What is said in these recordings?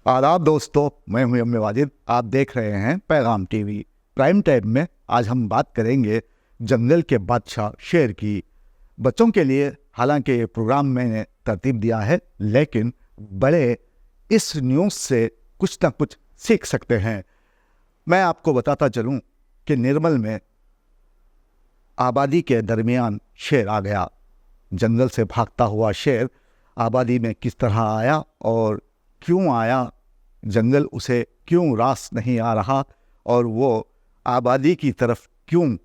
आदाब दोस्तों, मैं हूं एम वाजिद। आप देख रहे हैं पैगाम टीवी। प्राइम टाइम में आज हम बात करेंगे जंगल के बादशाह शेर की। बच्चों के लिए हालांकि ये प्रोग्राम मैंने तरतीब दिया है, लेकिन बड़े इस न्यूज़ से कुछ ना कुछ सीख सकते हैं। मैं आपको बताता चलूं कि निर्मल में आबादी के दरमियान शेर आ गया। जंगल से भागता हुआ शेर आबादी में किस तरह आया और क्यों आया, जंगल उसे क्यों रास नहीं आ रहा और वो आबादी की तरफ क्यों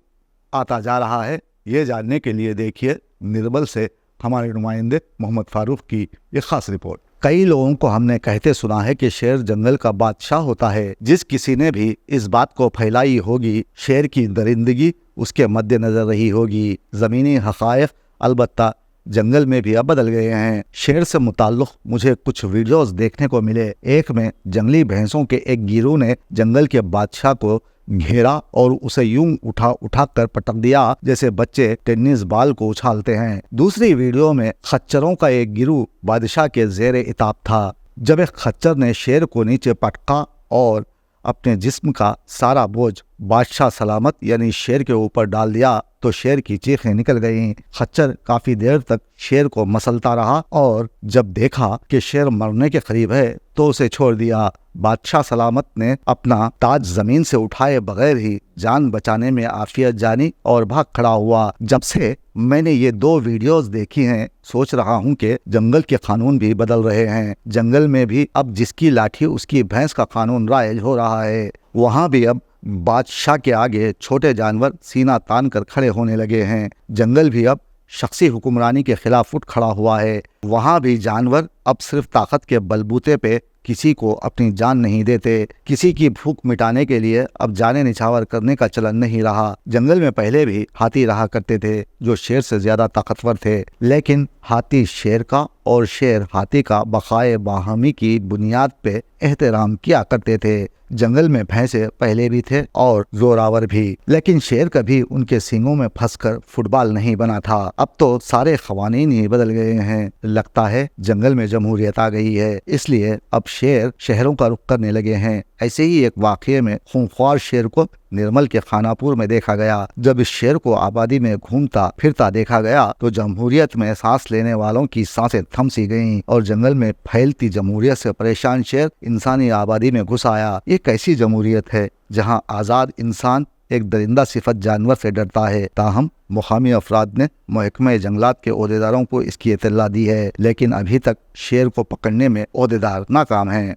आता जा रहा है, ये जानने के लिए देखिए निर्मल से हमारे नुमाइंदे मोहम्मद फारूक की ये खास रिपोर्ट। कई लोगों को हमने कहते सुना है कि शेर जंगल का बादशाह होता है। जिस किसी ने भी इस बात को फैलाई होगी, शेर की दरिंदगी उसके मद्देनजर रही होगी। ज़मीनी हक़ाइक़ अलबत्ता जंगल में भी अब बदल गए हैं। शेर से मुताल्लिक़ मुझे कुछ वीडियोस देखने को मिले। एक में जंगली भैंसों के एक गिरोह ने जंगल के बादशाह को घेरा और उसे यूं उठा कर पटक दिया जैसे बच्चे टेनिस बॉल को उछालते हैं। दूसरी वीडियो में खच्चरों का एक गिरोह बादशाह के ज़ेरे इताब था। जब एक खच्चर ने शेर को नीचे पटका और अपने जिस्म का सारा बोझ बादशाह सलामत यानी शेर के ऊपर डाल दिया तो शेर की चीखें निकल गईं। खच्चर काफी देर तक शेर को मसलता रहा और जब देखा कि शेर मरने के करीब है तो उसे छोड़ दिया। बादशाह सलामत ने अपना ताज जमीन से उठाए बगैर ही जान बचाने में आफियत जानी और भाग खड़ा हुआ। जब से मैंने ये दो वीडियोस देखी हैं, सोच रहा हूँ कि जंगल के कानून भी बदल रहे हैं। जंगल में भी अब जिसकी लाठी उसकी भैंस का कानून राइज हो रहा है। वहाँ भी अब बादशाह के आगे छोटे जानवर सीना तान कर खड़े होने लगे हैं। जंगल भी अब शख्सी हुक्मरानी के खिलाफ उठ खड़ा हुआ है। वहाँ भी जानवर अब सिर्फ ताकत के बलबूते पे किसी को अपनी जान नहीं देते। किसी की भूख मिटाने के लिए अब जाने निछावर करने का चलन नहीं रहा। जंगल में पहले भी हाथी रहा करते थे जो शेर से ज्यादा ताकतवर थे, लेकिन हाथी शेर का और शेर हाथी का बकाए बाहमी की बुनियाद पे एहतराम किया करते थे। जंगल में भैंसे पहले भी थे और जोरावर भी, लेकिन शेर कभी उनके सींगों में फंसकर फुटबॉल नहीं बना था। अब तो सारे क़वानीन ही बदल गए हैं। लगता है जंगल में जमहूरियत आ गई है, इसलिए अब शेर शहरों का रुख करने लगे हैं। ऐसे ही एक वाक़ये में खूंखार शेर को निर्मल के खानापुर में देखा गया। जब इस शेर को आबादी में घूमता फिरता देखा गया तो जमहूरियत में सांस लेने वालों की सांसें थम सी गईं और जंगल में फैलती जमहूरियत से परेशान शेर इंसानी आबादी में घुस आया। ये कैसी जमहूरियत है जहां आज़ाद इंसान एक दरिंदा सिफत जानवर से डरता है। ताहम मुकामी अफराद ने महकमे जंगलात के ओहदेदारों को इसकी इत्तला दी है, लेकिन अभी तक शेर को पकड़ने में ओहदेदार नाकाम हैं।